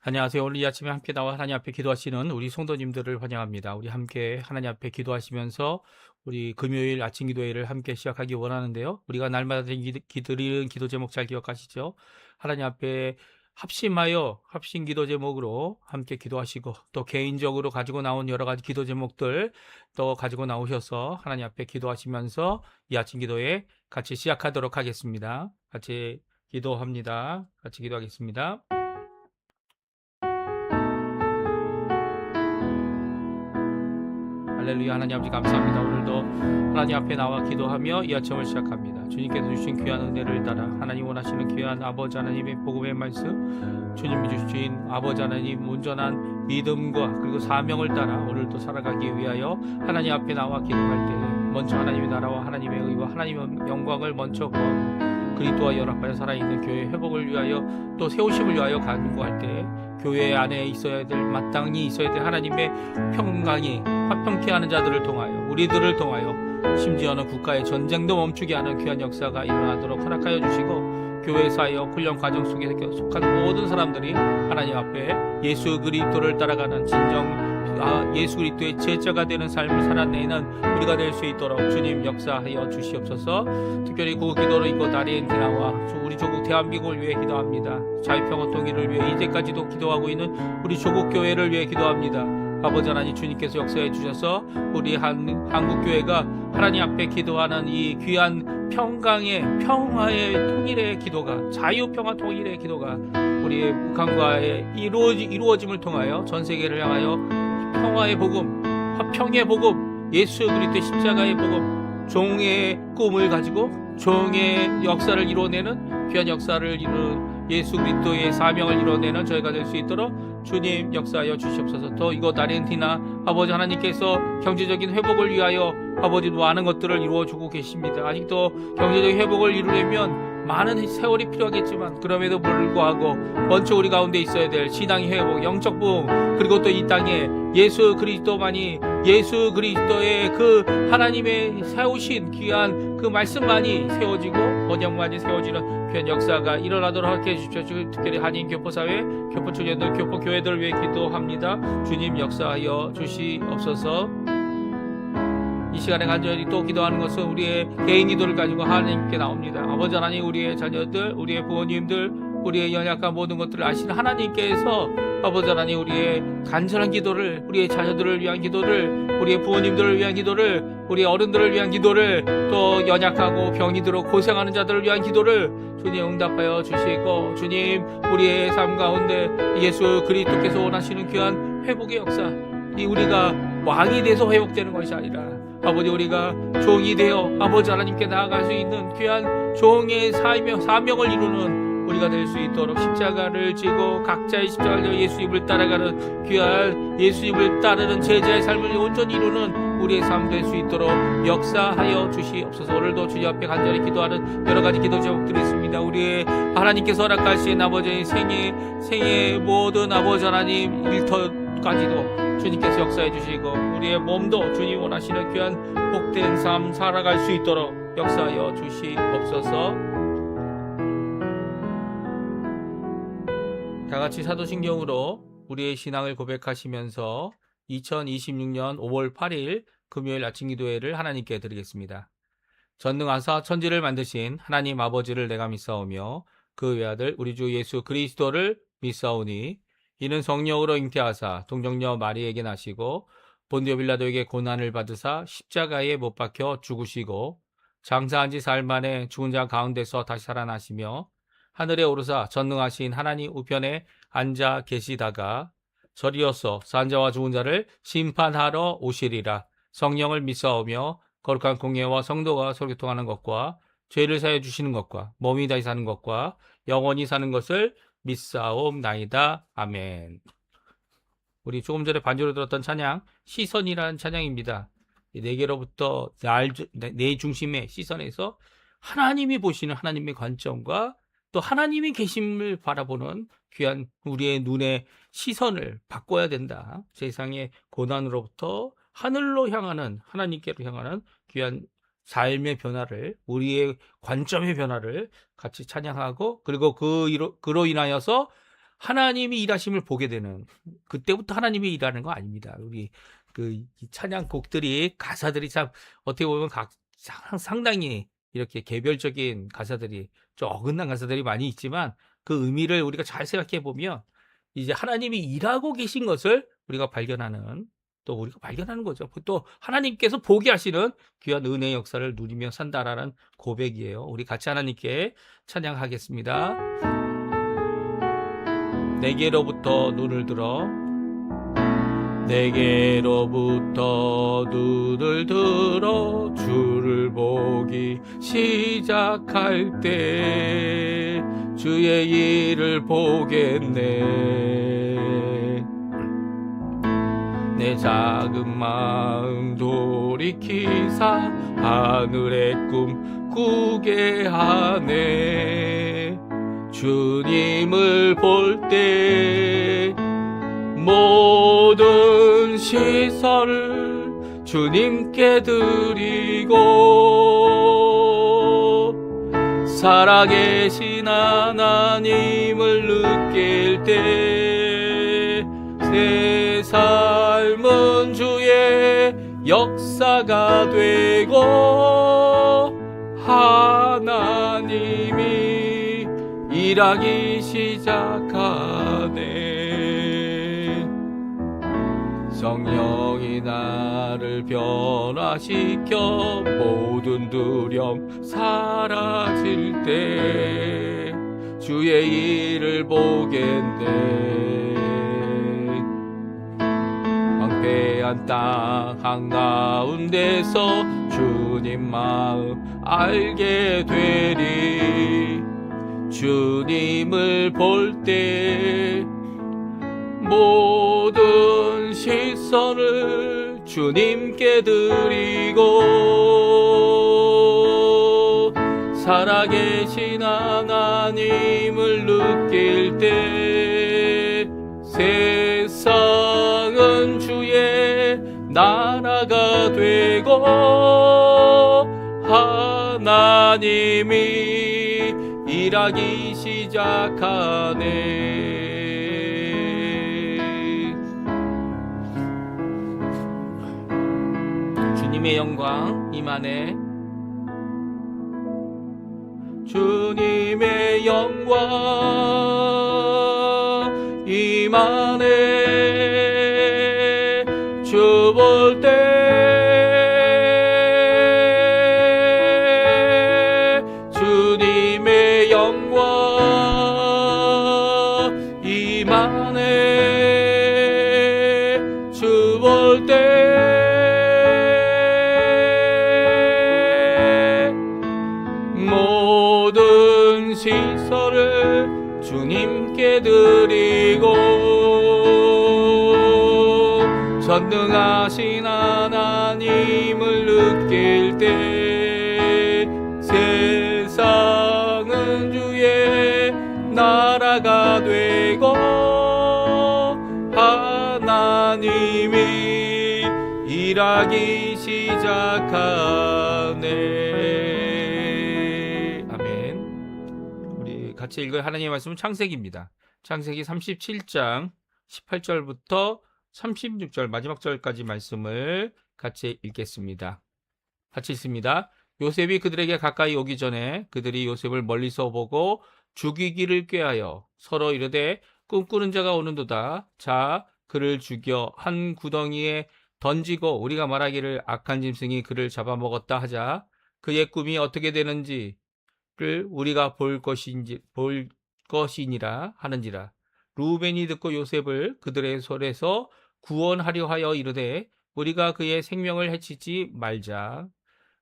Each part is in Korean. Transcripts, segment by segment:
안녕하세요. 오늘 이 아침에 함께 나와 하나님 앞에 기도하시는 우리 성도님들을 환영합니다. 우리 함께 하나님 앞에 기도하시면서 우리 금요일 아침 기도회를 함께 시작하기 원하는데요. 우리가 날마다 드리는 기도 제목 잘 기억하시죠? 하나님 앞에 합심하여 합심 기도 제목으로 함께 기도하시고, 또 개인적으로 가지고 나온 여러 가지 기도 제목들 또 가지고 나오셔서 하나님 앞에 기도하시면서 이 아침 기도회 같이 시작하도록 하겠습니다. 같이 기도합니다. 같이 기도하겠습니다. 할렐루야. 하나님 아버지 감사합니다. 오늘도 하나님 앞에 나와 기도하며 이 아침을 시작합니다. 주님께서 주신 귀한 은혜를 따라 하나님 원하시는 귀한 아버지 하나님의 복음의 말씀, 주님이 주신 아버지 하나님 온전한 믿음과 그리고 사명을 따라 오늘도 살아가기 위하여 하나님 앞에 나와 기도할 때 먼저 하나님의 나라와 하나님의 의와 하나님의 영광을 먼저 구하고, 그리스도와 연합하여 살아있는 교회 회복을 위하여 또 세우심을 위하여 간구할 때 교회 안에 있어야 될, 마땅히 있어야 될 하나님의 평강이 화평케 하는 자들을 통하여, 우리들을 통하여 심지어는 국가의 전쟁도 멈추게 하는 귀한 역사가 일어나도록 허락하여 주시고, 교회 사역 훈련 과정 속에 속한 모든 사람들이 하나님 앞에 예수 그리스도를 따라가는 진정 예수 그리스도의 제자가 되는 삶을 살아내는 우리가 될 수 있도록 주님 역사하여 주시옵소서. 특별히 그 기도로 이곳 아르헨티나와 우리 조국 대한민국을 위해 기도합니다. 자유평화 통일을 위해 이제까지도 기도하고 있는 우리 조국 교회를 위해 기도합니다. 아버지 하나님, 주님께서 역사해 주셔서 우리 한국교회가 하나님 앞에 기도하는 이 귀한 평화의 통일의 기도가, 자유평화 통일의 기도가 우리의 북한과의 이루어짐을 통하여 전 세계를 향하여 평화의 복음, 화평의 복음, 예수 그리스도의 십자가의 복음, 종의 꿈을 가지고 종의 역사를 이루어내는 귀한 역사를 이루는 예수 그리스도의 사명을 이루어내는 저희가 될 수 있도록 주님 역사하여 주시옵소서. 또 이곳 아르헨티나 아버지 하나님께서 경제적인 회복을 위하여 아버지 많은 것들을 이루어주고 계십니다. 아직도 경제적인 회복을 이루려면 많은 세월이 필요하겠지만, 그럼에도 불구하고 먼저 우리 가운데 있어야 될 신앙의 회복, 영적 부흥, 그리고 또 이 땅에 예수 그리스도만이, 예수 그리스도의 그 하나님의 세우신 귀한 그 말씀만이 세워지고 언약만이 세워지는 귀한 역사가 일어나도록 해 주십시오. 특별히 한인 교포사회, 교포초년들, 교포교회들을 위해 기도합니다. 주님 역사하여 주시옵소서. 이 시간에 간절히 또 기도하는 것은 우리의 개인 기도를 가지고 하나님께 나옵니다. 아버지 하나님, 우리의 자녀들, 우리의 부모님들, 우리의 연약한 모든 것들을 아시는 하나님께서 아버지 하나님, 우리의 간절한 기도를, 우리의 자녀들을 위한 기도를, 우리의 부모님들을 위한 기도를, 우리의 어른들을 위한 기도를, 또 연약하고 병이 들어 고생하는 자들을 위한 기도를 주님 응답하여 주시고, 주님 우리의 삶 가운데 예수 그리스도께서 원하시는 귀한 회복의 역사, 이 우리가 왕이 돼서 회복되는 것이 아니라 아버지, 우리가 종이 되어 아버지 하나님께 나아갈 수 있는 귀한 종의 사명을 이루는 우리가 될 수 있도록 십자가를 지고 각자의 십자가를 예수님을 따라가는 귀한 예수님을 따르는 제자의 삶을 온전히 이루는 우리의 삶 될 수 있도록 역사하여 주시옵소서. 오늘도 주님 앞에 간절히 기도하는 여러 가지 기도 제목들이 있습니다. 우리의 하나님께서 허락하신 아버지의 생애 모든 아버지 하나님 일터까지도 주님께서 역사해 주시고, 우리의 몸도 주님 원하시는 귀한 복된 삶 살아갈 수 있도록 역사하여 주시옵소서. 다같이 사도신경으로 우리의 신앙을 고백하시면서 2026년 5월 8일 금요일 아침 기도회를 하나님께 드리겠습니다. 전능하사 천지를 만드신 하나님 아버지를 내가 믿사오며 그 외아들 우리 주 예수 그리스도를 믿사오니, 이는 성령으로 잉태하사 동정녀 마리에게 나시고 본디오 빌라도에게 고난을 받으사 십자가에 못 박혀 죽으시고 장사한 지 사흘 만에 죽은 자 가운데서 다시 살아나시며 하늘에 오르사 전능하신 하나님 우편에 앉아 계시다가 저리어서 산 자와 죽은 자를 심판하러 오시리라. 성령을 믿사오며 거룩한 공예와 성도가 소교통하는 것과 죄를 사해 주시는 것과 몸이 다시 사는 것과 영원히 사는 것을 믿사옵나이다. 아멘. 우리 조금 전에 반주로 들었던 찬양, 시선이라는 찬양입니다. 네 개로부터 내 중심의 시선에서 하나님이 보시는 하나님의 관점과 또 하나님이 계심을 바라보는 귀한 우리의 눈의 시선을 바꿔야 된다. 세상의 고난으로부터 하늘로 향하는, 하나님께로 향하는 귀한 삶의 변화를, 우리의 관점의 변화를 같이 찬양하고, 그리고 그로 인하여서 하나님이 일하심을 보게 되는, 그때부터 하나님이 일하는 거 아닙니다. 우리 이 찬양곡들이 가사들이 참 어떻게 보면 상당히 이렇게 개별적인 가사들이 좀 어긋난 가사들이 많이 있지만 그 의미를 우리가 잘 생각해 보면 이제 하나님이 일하고 계신 것을 우리가 발견하는, 또 우리가 발견하는 거죠. 또 하나님께서 보게 하시는 귀한 은혜의 역사를 누리며 산다라는 고백이에요. 우리 같이 하나님께 찬양하겠습니다. 내게로부터 눈을 들어, 내게로부터 눈을 들어 주를 보기 시작할 때 주의 일을 보겠네. 내 작은 마음 돌이키사 하늘의 꿈 꾸게 하네. 주님을 볼 때 모든 시선을 주님께 드리고 살아계신 하나님을 느낄 때 새 삶은 주의 역사가 되고 하나님이 일하기 시작하네. 성령이 나를 변화시켜 모든 두려움 사라질 때 주의 일을 보겠네. 황폐한 땅 한가운데서 주님 마음 알게 되리. 주님을 볼 때 모든 시선을 주님께 드리고 살아계신 하나님을 느낄 때 세상은 주의 나라가 되고 하나님이 일하기 시작하네. 주님의 영광 임하네. 주님의 영광 임하네. 주 볼 때 주님의 영광 임하네. 주 볼 때 모든 시선을 주님께 드리고 전능하신 하나님을 느낄 때 세상은 주의 나라가 되고 하나님이 일하기 시작하네. 아멘. 우리 같이 읽을 하나님의 말씀은 창세기입니다. 창세기 37장 18절부터 36절 마지막 절까지 말씀을 같이 읽겠습니다. 같이 읽습니다. 요셉이 그들에게 가까이 오기 전에 그들이 요셉을 멀리서 보고 죽이기를 꾀하여 서로 이르되 꿈꾸는 자가 오는도다. 자, 그를 죽여 한 구덩이에 던지고 우리가 말하기를 악한 짐승이 그를 잡아먹었다 하자. 그의 꿈이 어떻게 되는지를 우리가 볼 것이니라 하는지라. 루벤이 듣고 요셉을 그들의 손에서 구원하려 하여 이르되 우리가 그의 생명을 해치지 말자.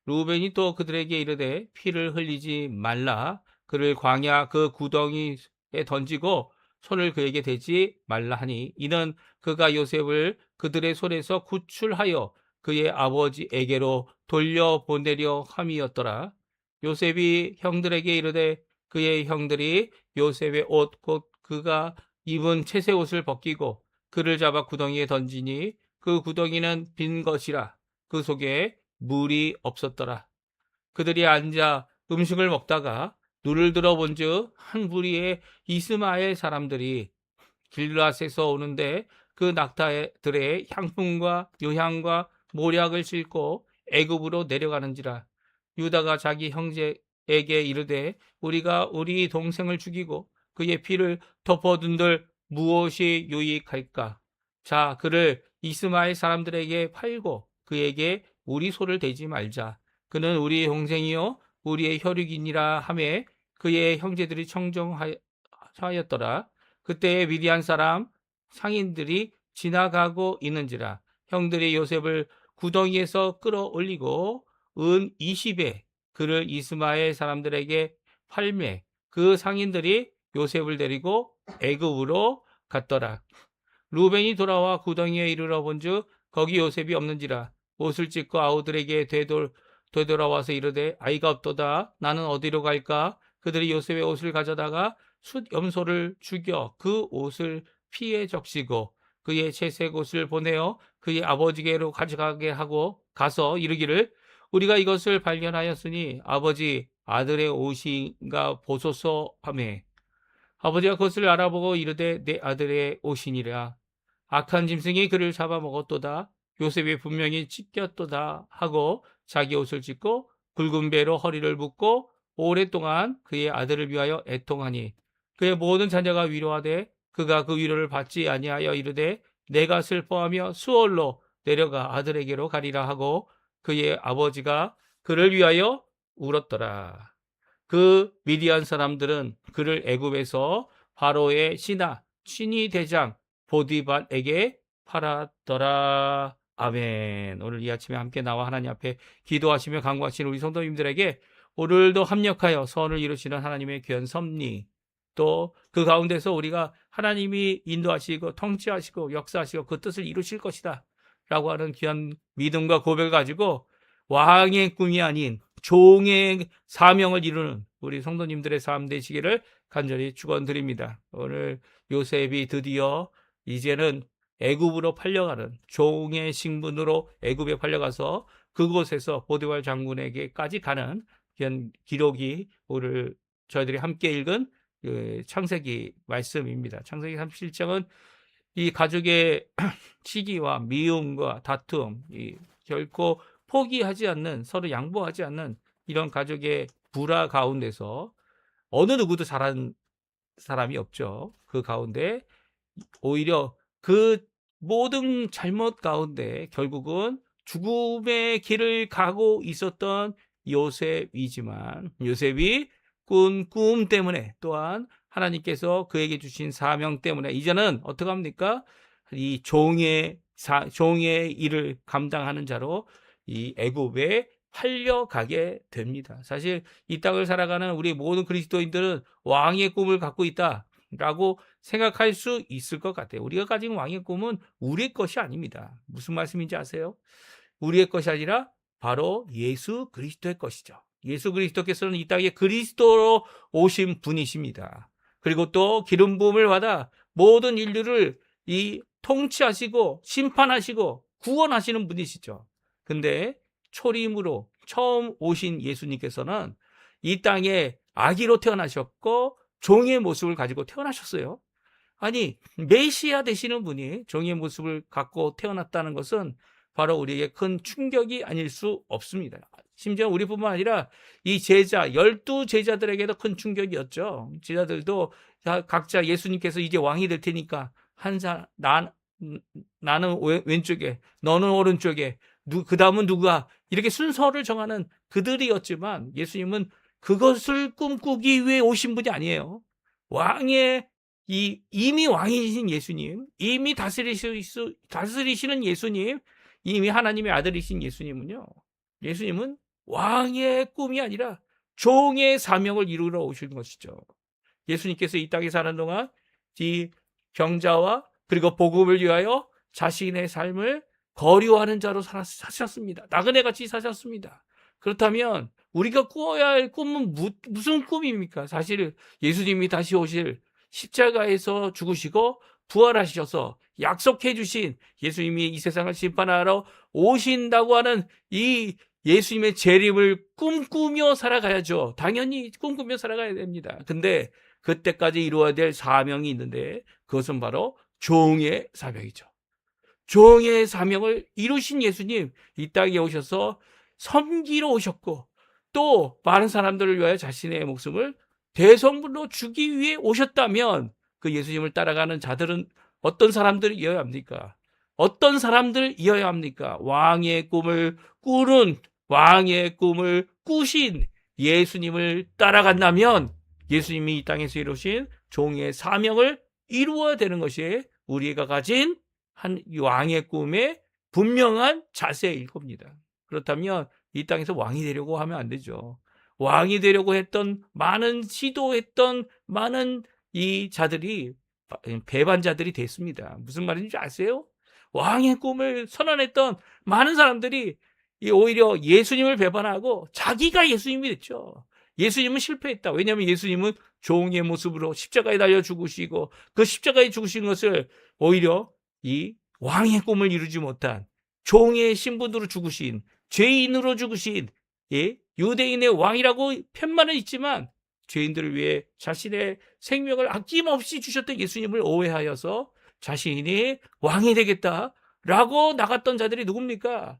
루벤이 또 그들에게 이르되 피를 흘리지 말라. 그를 광야 그 구덩이에 던지고 손을 그에게 대지 말라 하니 이는 그가 요셉을 그들의 손에서 구출하여 그의 아버지에게로 돌려보내려 함이었더라. 요셉이 형들에게 이르되 그의 형들이 요셉의 옷 곧 그가 입은 채새 옷을 벗기고 그를 잡아 구덩이에 던지니 그 구덩이는 빈 것이라. 그 속에 물이 없었더라. 그들이 앉아 음식을 먹다가 눈을 들어 본즉 한 무리의 이스마엘 사람들이 길앗에서 오는데 그 낙타들의 향품과 요향과 모략을 싣고 애굽으로 내려가는지라. 유다가 자기 형제에게 이르되 우리가 우리 동생을 죽이고 그의 피를 덮어둔들 무엇이 유익할까? 자, 그를 이스마엘 사람들에게 팔고 그에게 우리 소를 대지 말자. 그는 우리 동생이요 우리의 혈육이니라 하매 그의 형제들이 청정하였더라. 그때 미디안 사람 상인들이 지나가고 있는지라. 형들이 요셉을 구덩이에서 끌어올리고 은 20에 그를 이스마엘 사람들에게 팔매 그 상인들이 요셉을 데리고 애굽으로 갔더라. 루벤이 돌아와 구덩이에 이르러 본즉 거기 요셉이 없는지라. 옷을 찢고 아우들에게 되돌아와서 이르되 아이가 없도다. 나는 어디로 갈까? 그들이 요셉의 옷을 가져다가 숫 염소를 죽여 그 옷을 피에 적시고 그의 채색 옷을 보내어 그의 아버지께로 가져가게 하고 가서 이르기를 우리가 이것을 발견하였으니 아버지 아들의 옷인가 보소서 하매 아버지가 그것을 알아보고 이르되 내 아들의 옷이니라. 악한 짐승이 그를 잡아먹었도다. 요셉이 분명히 찢겼도다 하고 자기 옷을 찢고 굵은 배로 허리를 묶고 오랫동안 그의 아들을 위하여 애통하니 그의 모든 자녀가 위로하되 그가 그 위로를 받지 아니하여 이르되 내가 슬퍼하며 수월로 내려가 아들에게로 가리라 하고 그의 아버지가 그를 위하여 울었더라. 그 미디안 사람들은 그를 애굽에서 바로의 신하 친위 대장 보디발에게 팔았더라. 아멘. 오늘 이 아침에 함께 나와 하나님 앞에 기도하시며 간구하시는 우리 성도님들에게 오늘도 합력하여 선을 이루시는 하나님의 귀한 섭리, 또 그 가운데서 우리가 하나님이 인도하시고 통치하시고 역사하시고 그 뜻을 이루실 것이다 라고 하는 귀한 믿음과 고백을 가지고 왕의 꿈이 아닌 종의 사명을 이루는 우리 성도님들의 삶 되시기를 간절히 축원드립니다. 오늘 요셉이 드디어 이제는 애굽으로 팔려가는 종의 신분으로 애굽에 팔려가서 그곳에서 보디발 장군에게까지 가는 그런 기록이 오늘 저희들이 함께 읽은 창세기 말씀입니다. 창세기 37장은 이 가족의 시기와 미움과 다툼, 결코 포기하지 않는, 서로 양보하지 않는 이런 가족의 불화 가운데서 어느 누구도 잘한 사람이 없죠. 그 가운데 오히려 그 모든 잘못 가운데 결국은 죽음의 길을 가고 있었던 요셉이지만 요셉이 꾼 꿈 때문에 또한 하나님께서 그에게 주신 사명 때문에 이제는 어떻게 합니까? 이 종의 일을 감당하는 자로 이 애굽에 팔려가게 됩니다. 사실 이 땅을 살아가는 우리 모든 그리스도인들은 왕의 꿈을 갖고 있다라고 생각할 수 있을 것 같아요. 우리가 가진 왕의 꿈은 우리의 것이 아닙니다. 무슨 말씀인지 아세요? 우리의 것이 아니라 바로 예수 그리스도의 것이죠. 예수 그리스도께서는 이 땅에 그리스도로 오신 분이십니다. 그리고 또 기름 부음을 받아 모든 인류를 통치하시고 심판하시고 구원하시는 분이시죠. 근데 초림으로 처음 오신 예수님께서는 이 땅에 아기로 태어나셨고 종의 모습을 가지고 태어나셨어요. 아니, 메시아 되시는 분이 종의 모습을 갖고 태어났다는 것은 바로 우리에게 큰 충격이 아닐 수 없습니다. 심지어 우리뿐만 아니라 이 제자, 12제자들에게도 큰 충격이었죠. 제자들도 각자 예수님께서 이제 왕이 될 테니까 나는 왼쪽에, 너는 오른쪽에, 그 다음은 누가, 이렇게 순서를 정하는 그들이었지만 예수님은 그것을 꿈꾸기 위해 오신 분이 아니에요. 이미 왕이신 예수님, 이미 다스리시는 예수님, 이미 하나님의 아들이신 예수님은요, 예수님은 왕의 꿈이 아니라 종의 사명을 이루러 오신 것이죠. 예수님께서 이 땅에 사는 동안 이 병자와 그리고 복음을 위하여 자신의 삶을 거류하는 자로 사셨습니다. 나그네같이 사셨습니다. 그렇다면 우리가 꾸어야 할 꿈은 무슨 꿈입니까? 사실 예수님이 다시 오실 십자가에서 죽으시고 부활하셔서 약속해 주신 예수님이 이 세상을 심판하러 오신다고 하는 이 예수님의 재림을 꿈꾸며 살아가야죠. 당연히 꿈꾸며 살아가야 됩니다. 근데 그때까지 이루어야 될 사명이 있는데 그것은 바로 종의 사명이죠. 종의 사명을 이루신 예수님, 이 땅에 오셔서 섬기러 오셨고 또 많은 사람들을 위하여 자신의 목숨을 대성물로 주기 위해 오셨다면 그 예수님을 따라가는 자들은 어떤 사람들이어야 합니까? 어떤 사람들이어야 합니까? 왕의 꿈을 꾸는, 왕의 꿈을 꾸신 예수님을 따라간다면 예수님이 이 땅에서 이루신 종의 사명을 이루어야 되는 것이 우리가 가진 한 왕의 꿈의 분명한 자세일 겁니다. 그렇다면 이 땅에서 왕이 되려고 하면 안 되죠. 왕이 되려고 했던 시도했던 많은 이 자들이 배반자들이 됐습니다. 무슨 말인지 아세요? 왕의 꿈을 선언했던 많은 사람들이 오히려 예수님을 배반하고 자기가 예수님이 됐죠. 예수님은 실패했다. 왜냐하면 예수님은 종의 모습으로 십자가에 달려 죽으시고 그 십자가에 죽으신 것을 오히려 이 왕의 꿈을 이루지 못한 종의 신분으로 죽으신, 죄인으로 죽으신 유대인의 왕이라고 편만은 있지만 죄인들을 위해 자신의 생명을 아낌없이 주셨던 예수님을 오해하여서 자신이 왕이 되겠다라고 나갔던 자들이 누굽니까?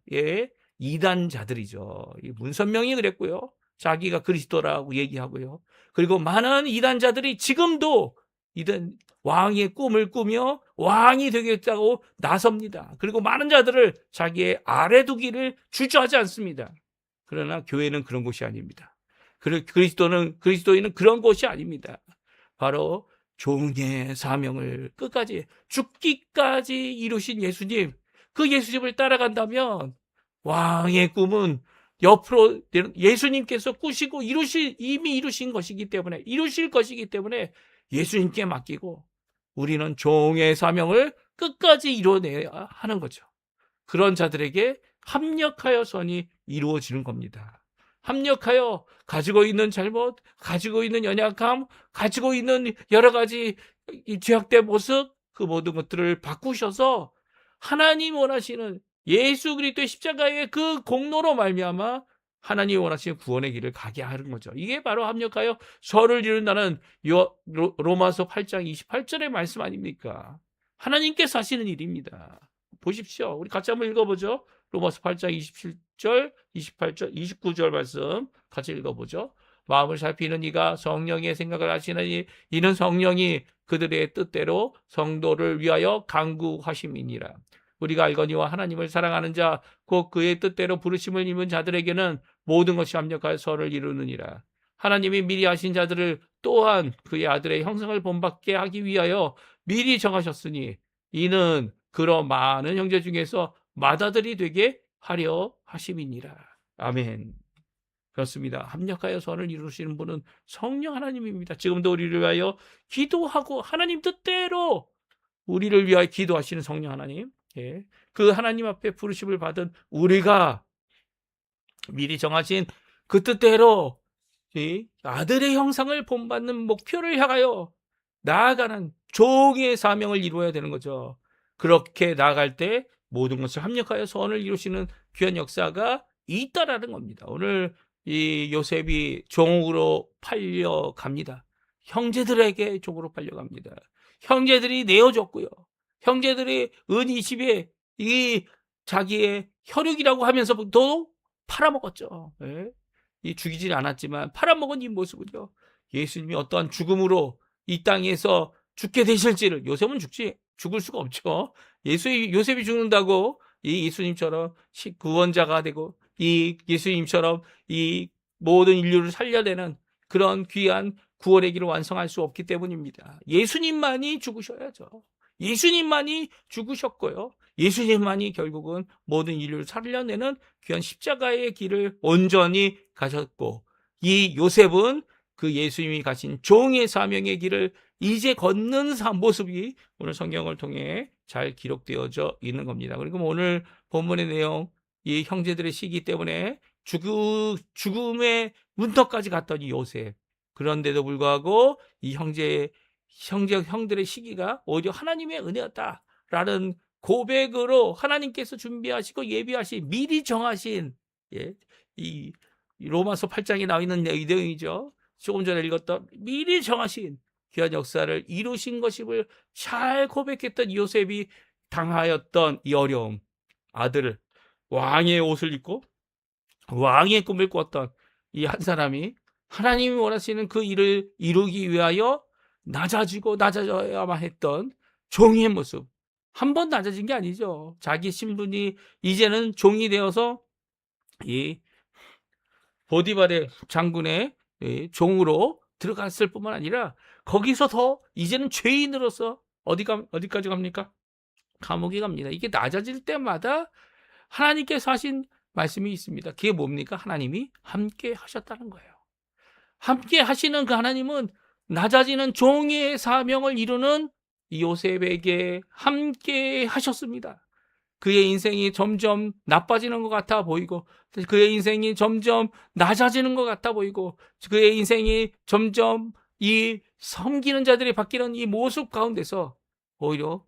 이단자들이죠. 문선명이 그랬고요. 자기가 그리스도라고 얘기하고요. 그리고 많은 이단자들이 지금도 왕의 꿈을 꾸며 왕이 되겠다고 나섭니다. 그리고 많은 자들을 자기의 아래 두기를 주저하지 않습니다. 그러나 교회는 그런 곳이 아닙니다. 그리스도인은 그런 곳이 아닙니다. 바로 종의 사명을 끝까지 죽기까지 이루신 예수님, 그 예수님을 따라간다면 왕의 꿈은 옆으로 예수님께서 꾸시고 이미 이루신 것이기 때문에, 이루실 것이기 때문에 예수님께 맡기고 우리는 종의 사명을 끝까지 이뤄내야 하는 거죠. 그런 자들에게 합력하여선이 이루어지는 겁니다. 합력하여 가지고 있는 잘못, 가지고 있는 연약함, 가지고 있는 여러 가지 죄악된 모습, 그 모든 것들을 바꾸셔서 하나님 원하시는 예수 그리스도의 십자가의 그 공로로 말미암아 하나님이 원하시는 구원의 길을 가게 하는 거죠. 이게 바로 합력하여 서를 이룬다는 로마서 8장 28절의 말씀 아닙니까? 하나님께서 하시는 일입니다. 보십시오. 우리 같이 한번 읽어보죠. 로마서 8장 27절, 28절, 29절 말씀 같이 읽어보죠. 마음을 살피는 이가 성령의 생각을 하시느니 이는 성령이 그들의 뜻대로 성도를 위하여 간구하심이니라. 우리가 알거니와 하나님을 사랑하는 자, 곧 그의 뜻대로 부르심을 입은 자들에게는 모든 것이 합력하여 서를 이루느니라. 하나님이 미리 하신 자들을 또한 그의 아들의 형상을 본받게 하기 위하여 미리 정하셨으니 이는 그런 많은 형제 중에서 맏아들이 되게 하려 하심이니라. 아멘. 그렇습니다. 합력하여 선을 이루시는 분은 성령 하나님입니다. 지금도 우리를 위하여 기도하고 하나님 뜻대로 우리를 위하여 기도하시는 성령 하나님, 그 하나님 앞에 부르심을 받은 우리가 미리 정하신 그 뜻대로 아들의 형상을 본받는 목표를 향하여 나아가는 종의 사명을 이루어야 되는 거죠. 그렇게 나아갈 때 모든 것을 합력하여 선을 이루시는 귀한 역사가 있다라는 겁니다. 오늘 이 요셉이 종으로 팔려갑니다. 형제들에게 종으로 팔려갑니다. 형제들이 내어줬고요. 형제들이 은 20에 이 자기의 혈육이라고 하면서부터 팔아먹었죠. 이 죽이질 않았지만 팔아먹은 이 모습은요. 예수님이 어떠한 죽음으로 이 땅에서 죽게 되실지를, 요셉은 죽을 수가 없죠. 요셉이 죽는다고 이 예수님처럼 구원자가 되고 이 예수님처럼 이 모든 인류를 살려내는 그런 귀한 구원의 길을 완성할 수 없기 때문입니다. 예수님만이 죽으셔야죠. 예수님만이 죽으셨고요. 예수님만이 결국은 모든 인류를 살려내는 귀한 십자가의 길을 온전히 가셨고, 이 요셉은 그 예수님이 가신 종의 사명의 길을 이제 걷는 모습이 오늘 성경을 통해 잘 기록되어져 있는 겁니다. 그리고 오늘 본문의 내용, 이 형제들의 시기 때문에 죽음의 문턱까지 갔던 이 요셉, 그런데도 불구하고 이 형들의 시기가 오히려 하나님의 은혜였다라는 고백으로 하나님께서 준비하시고 예비하신, 미리 정하신, 이 로마서 8장에 나와 있는 내용이죠. 조금 전에 읽었던 미리 정하신 귀한 역사를 이루신 것임을 잘 고백했던 요셉이 당하였던 이 어려움, 아들을 왕의 옷을 입고 왕의 꿈을 꾸었던 이 한 사람이 하나님이 원하시는 그 일을 이루기 위하여 낮아져야만 했던 종의 모습. 한 번 낮아진 게 아니죠. 자기 신분이 이제는 종이 되어서 이 보디발의 장군의 종으로 들어갔을 뿐만 아니라 거기서 더 이제는 죄인으로서 어디까지 갑니까? 감옥에 갑니다. 이게 낮아질 때마다 하나님께서 하신 말씀이 있습니다. 그게 뭡니까? 하나님이 함께 하셨다는 거예요. 함께 하시는 그 하나님은 낮아지는 종의 사명을 이루는 요셉에게 함께 하셨습니다. 그의 인생이 점점 나빠지는 것 같아 보이고, 그의 인생이 점점 낮아지는 것 같아 보이고, 그의 인생이 점점 이 섬기는 자들이 바뀌는 이 모습 가운데서 오히려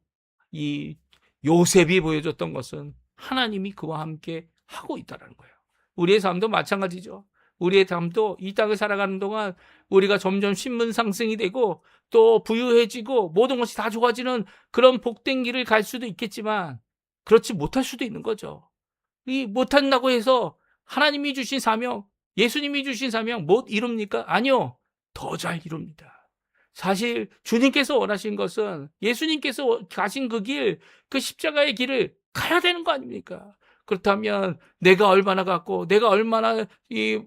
이 요셉이 보여줬던 것은 하나님이 그와 함께 하고 있다는 거예요. 우리의 삶도 마찬가지죠. 우리의 삶도 이 땅을 살아가는 동안 우리가 점점 신분 상승이 되고 또 부유해지고 모든 것이 다 좋아지는 그런 복된 길을 갈 수도 있겠지만 그렇지 못할 수도 있는 거죠. 이 못한다고 해서 하나님이 주신 사명, 예수님이 주신 사명 못 이룹니까? 아니요. 더 잘 이룹니다. 사실 주님께서 원하신 것은 예수님께서 가신 그 길, 그 십자가의 길을 가야 되는 거 아닙니까? 그렇다면 내가 얼마나 갖고 내가 얼마나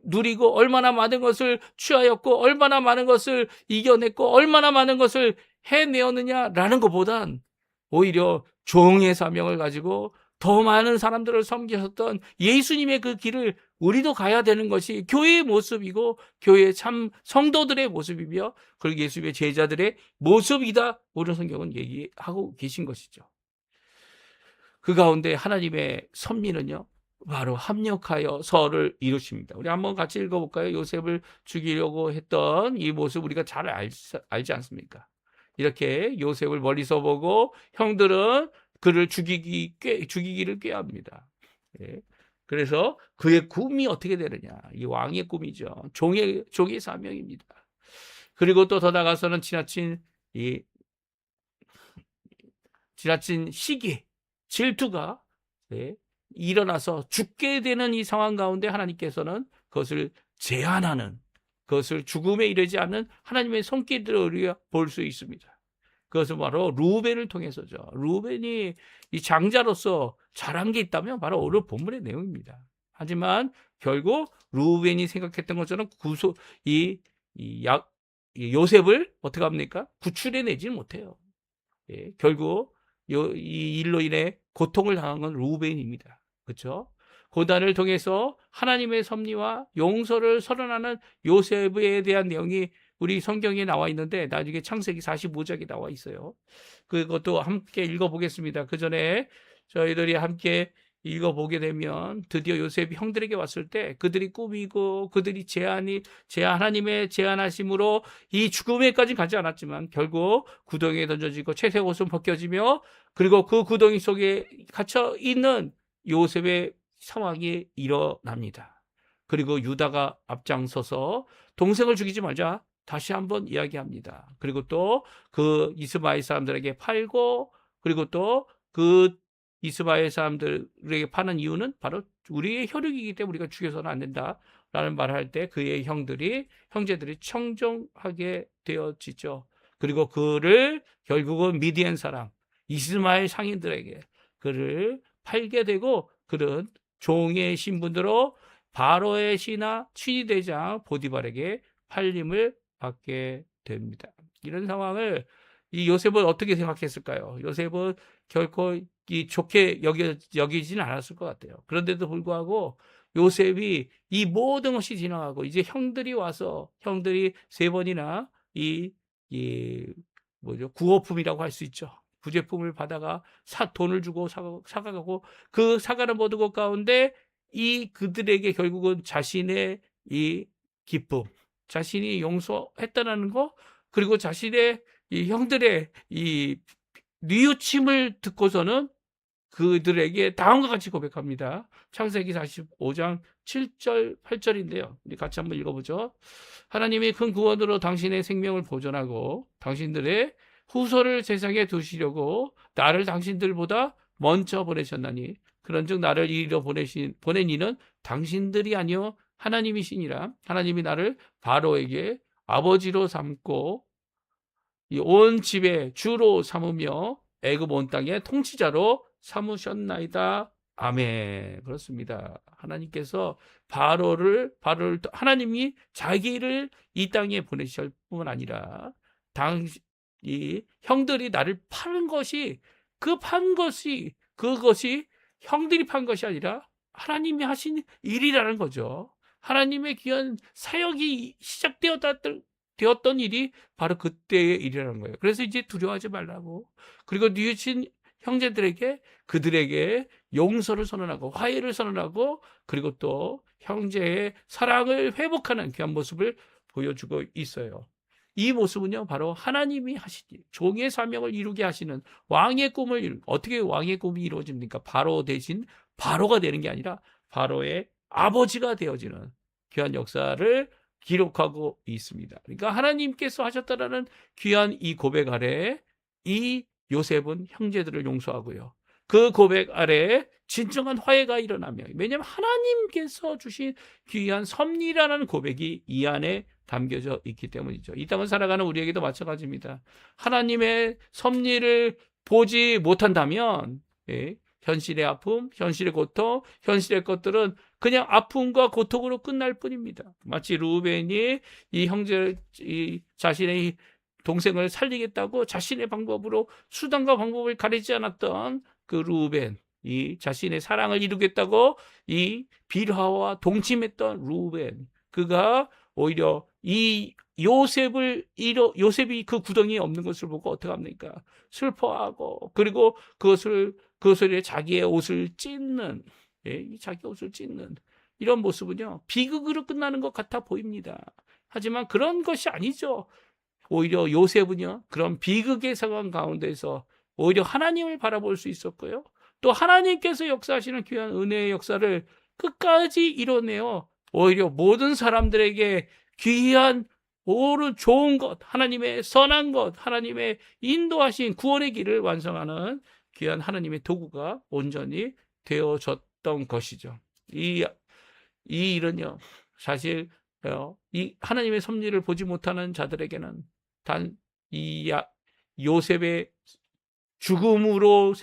누리고 얼마나 많은 것을 취하였고 얼마나 많은 것을 이겨냈고 얼마나 많은 것을 해내었느냐라는 것보단 오히려 종의 사명을 가지고 더 많은 사람들을 섬기셨던 예수님의 그 길을 우리도 가야 되는 것이 교회의 모습이고 교회의 참 성도들의 모습이며 그리고 예수님의 제자들의 모습이다. 오늘 성경은 얘기하고 계신 것이죠. 그 가운데 하나님의 섭리는요, 바로 합력하여 서를 이루십니다. 우리 한번 같이 읽어볼까요? 요셉을 죽이려고 했던 이 모습 우리가 잘 알지 않습니까? 이렇게 요셉을 멀리서 보고 형들은 그를 죽이기를 꾀합니다. 예. 그래서 그의 꿈이 어떻게 되느냐? 이 왕의 꿈이죠. 종의 사명입니다. 그리고 또 더 나가서는 지나친 시기, 질투가 일어나서 죽게 되는 이 상황 가운데 하나님께서는 그것을 제한하는, 그것을 죽음에 이르지 않는 하나님의 손길을 우리가 볼 수 있습니다. 그것은 바로 루벤을 통해서죠. 루벤이 이 장자로서 잘한 게 있다면 바로 오늘 본문의 내용입니다. 하지만 결국 루벤이 생각했던 것처럼 요셉을 어떻게 합니까? 구출해내지는 못해요. 예, 결국 이 일로 인해 고통을 당한 건 루벤입니다. 그렇죠? 고난을 통해서 하나님의 섭리와 용서를 선언하는 요셉에 대한 내용이 우리 성경에 나와 있는데 나중에 창세기 45장에 나와 있어요. 그것도 함께 읽어보겠습니다. 그 전에 저희들이 함께 읽어보게 되면 드디어 요셉이 형들에게 왔을 때 그들이 꾸미고 그들이 하나님의 제안하심으로 이 죽음에까지 가지 않았지만 결국 구덩이에 던져지고 채색 옷은 벗겨지며 그리고 그 구덩이 속에 갇혀 있는 요셉의 상황이 일어납니다. 그리고 유다가 앞장서서 동생을 죽이지 말자 다시 한번 이야기합니다. 그리고 또 그 이스마엘 사람들에게 팔고 그리고 또 그 이스마엘 사람들에게 파는 이유는 바로 우리의 혈육이기 때문에 우리가 죽여서는 안 된다라는 말을 할 때 그의 형제들이 청종하게 되어지죠. 그리고 그를 결국은 미디안 사람 이스마엘 상인들에게 그를 팔게 되고 그는 종의 신분으로 바로의 신하 취니대장 보디발에게 팔림을 받게 됩니다. 이런 상황을 이 요셉은 어떻게 생각했을까요? 요셉은 결코 좋게 여기지는 않았을 것 같아요. 그런데도 불구하고 요셉이 이 모든 것이 지나가고 이제 형들이 와서 형들이 3번이나 구호품이라고 할 수 있죠. 부제품을 받아가 돈을 주고 사가고 그 사가는 모든 것 가운데 그들에게 결국은 자신의 이 기쁨, 자신이 용서했다는 거, 그리고 자신의 이 형들의 이 뉘우침을 듣고서는 그들에게 다음과 같이 고백합니다. 창세기 45장 7절 8절인데요. 우리 같이 한번 읽어보죠. 하나님이 큰 구원으로 당신의 생명을 보존하고 당신들의 후손을 세상에 두시려고 나를 당신들보다 먼저 보내셨나니 그런즉 나를 이리로 보낸 이는 당신들이 아니요 하나님이시니라. 하나님이 나를 바로에게 아버지로 삼고 온 집의 주로 삼으며 애굽 온 땅의 통치자로 삼으셨나이다. 아멘. 그렇습니다. 하나님께서 바로를 하나님이 자기를 이 땅에 보내실 뿐만 아니라 이 형들이 나를 파는 것이 그것이 형들이 판 것이 아니라 하나님이 하신 일이라는 거죠. 하나님의 귀한 사역이 시작되었던 일이 바로 그때의 일이라는 거예요. 그래서 이제 두려워하지 말라고. 그리고 뉘우친 형제들에게 그들에게 용서를 선언하고 화해를 선언하고 그리고 또 형제의 사랑을 회복하는 귀한 모습을 보여주고 있어요. 이 모습은요 바로 하나님이 하시니 종의 사명을 이루게 하시는 왕의 꿈을 어떻게 왕의 꿈이 이루어집니까? 바로 대신 바로가 되는 게 아니라 바로의 아버지가 되어지는 귀한 역사를 기록하고 있습니다. 그러니까 하나님께서 하셨다라는 귀한 이 고백 아래 이 요셉은 형제들을 용서하고요. 그 고백 아래 진정한 화해가 일어나며 왜냐하면 하나님께서 주신 귀한 섭리라는 고백이 이 안에 담겨져 있기 때문이죠. 이 땅을 살아가는 우리에게도 마찬가지입니다. 하나님의 섭리를 보지 못한다면 현실의 아픔, 현실의 고통, 현실의 것들은 그냥 아픔과 고통으로 끝날 뿐입니다. 마치 루벤이 이 자신의 동생을 살리겠다고 자신의 방법으로 수단과 방법을 가리지 않았던 그 루벤, 이 자신의 사랑을 이루겠다고 이 빌하와 동침했던 루벤, 그가 오히려 이 요셉이 그 구덩이에 없는 것을 보고 어떻게 합니까? 슬퍼하고 그리고 그것을 자기의 옷을 찢는, 자기 옷을 찢는 이런 모습은요 비극으로 끝나는 것 같아 보입니다. 하지만 그런 것이 아니죠. 오히려 요셉은요 그런 비극의 상황 가운데서 오히려 하나님을 바라볼 수 있었고요. 또 하나님께서 역사하시는 귀한 은혜의 역사를 끝까지 이뤄내어 오히려 모든 사람들에게 귀한 옳은 좋은 것, 하나님의 선한 것, 하나님의 인도하신 구원의 길을 완성하는 귀한 하나님의 도구가 온전히 되어졌던 것이죠. 이 일은요 사실 이 하나님의 섭리를 보지 못하는 자들에게는 단 이 요셉의 죽음으로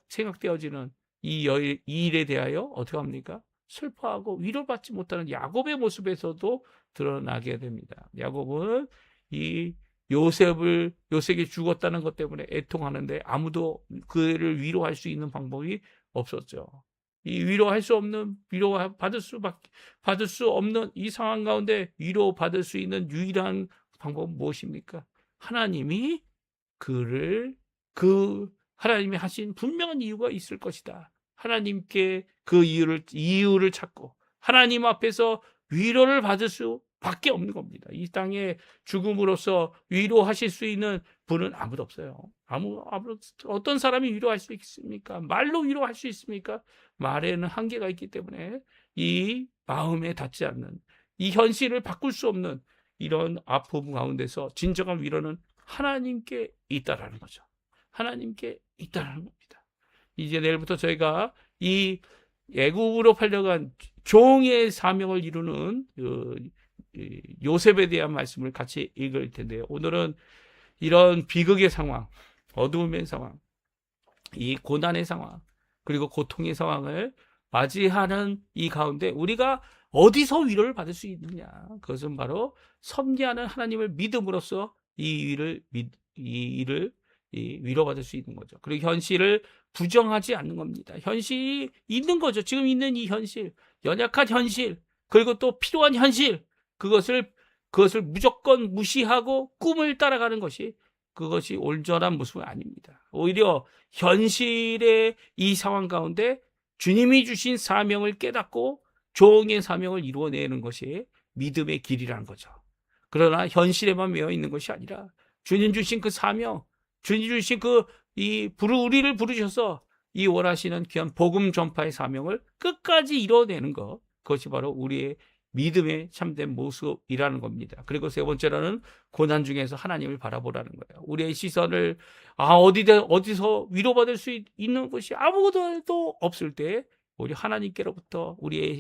생각되어지는 이 일에 대하여 어떻게 합니까? 슬퍼하고 위로받지 못하는 야곱의 모습에서도 드러나게 됩니다. 야곱은 이 요셉이 죽었다는 것 때문에 애통하는데 아무도 그를 위로할 수 있는 방법이 없었죠. 이 받을 수 없는 이 상황 가운데 위로받을 수 있는 유일한 방법은 무엇입니까? 하나님이 하나님이 하신 분명한 이유가 있을 것이다. 하나님께 그 이유를 찾고 하나님 앞에서 위로를 받을 수밖에 없는 겁니다. 이 땅에 죽음으로써 위로하실 수 있는 분은 아무도 없어요. 어떤 사람이 위로할 수 있습니까? 말로 위로할 수 있습니까? 말에는 한계가 있기 때문에 이 마음에 닿지 않는 이 현실을 바꿀 수 없는 이런 아픔 가운데서 진정한 위로는 하나님께 있다라는 거죠. 하나님께 있다라는 겁니다. 이제 내일부터 저희가 이 애굽으로 팔려간 종의 사명을 이루는 요셉에 대한 말씀을 같이 읽을 텐데요. 오늘은 이런 비극의 상황, 어두움의 상황, 이 고난의 상황, 그리고 고통의 상황을 맞이하는 이 가운데 우리가 어디서 위로를 받을 수 있느냐? 그것은 바로 섭리하는 하나님을 믿음으로써 이 일을 위로받을 수 있는 거죠. 그리고 현실을 부정하지 않는 겁니다. 현실이 있는 거죠. 지금 있는 이 현실, 연약한 현실, 그리고 또 필요한 현실, 그것을 무조건 무시하고 꿈을 따라가는 그것이 온전한 모습은 아닙니다. 오히려 현실의 이 상황 가운데 주님이 주신 사명을 깨닫고 종의 사명을 이루어내는 것이 믿음의 길이라는 거죠. 그러나 현실에만 매여 있는 것이 아니라 주님 주신 그 사명, 주님 주신 우리를 부르셔서 이 원하시는 귀한 복음 전파의 사명을 끝까지 이뤄내는 것, 그것이 바로 우리의 믿음의 참된 모습이라는 겁니다. 그리고 세 번째로는 고난 중에서 하나님을 바라보라는 거예요. 우리의 시선을 어디서 위로받을 수 있는 것이 아무것도 없을 때 우리 하나님께로부터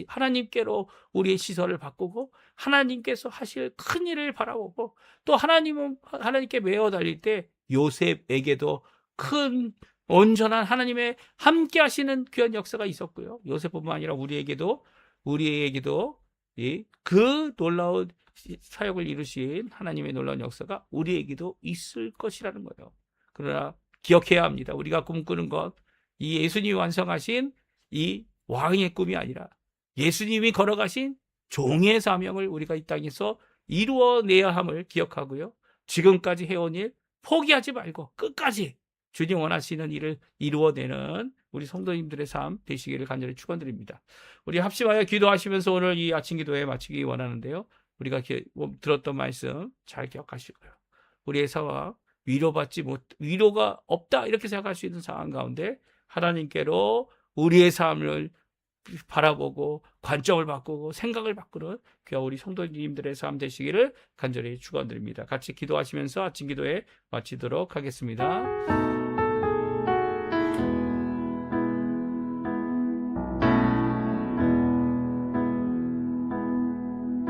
하나님께로 우리의 시선을 바꾸고 하나님께서 하실 큰 일을 바라보고 또 하나님은 하나님께 매어 달릴 때 요셉에게도 큰 온전한 하나님의 함께 하시는 귀한 역사가 있었고요. 요셉뿐만 아니라 우리에게도 그 놀라운 사역을 이루신 하나님의 놀라운 역사가 우리에게도 있을 것이라는 거예요. 그러나 기억해야 합니다. 우리가 꿈꾸는 것, 이 예수님이 완성하신 이 왕의 꿈이 아니라 예수님이 걸어가신 종의 사명을 우리가 이 땅에서 이루어내야 함을 기억하고요. 지금까지 해온 일 포기하지 말고 끝까지 주님 원하시는 일을 이루어내는 우리 성도님들의 삶 되시기를 간절히 축원드립니다. 우리 합심하여 기도하시면서 오늘 이 아침 기도회 마치기 원하는데요. 우리가 들었던 말씀 잘 기억하시고요. 우리의 상황 위로가 없다 이렇게 생각할 수 있는 상황 가운데 하나님께로 우리의 삶을 바라보고 관점을 바꾸고 생각을 바꾸는 귀한 우리 성도님들의 삶 되시기를 간절히 축원드립니다. 같이 기도하시면서 아침 기도회 마치도록 하겠습니다.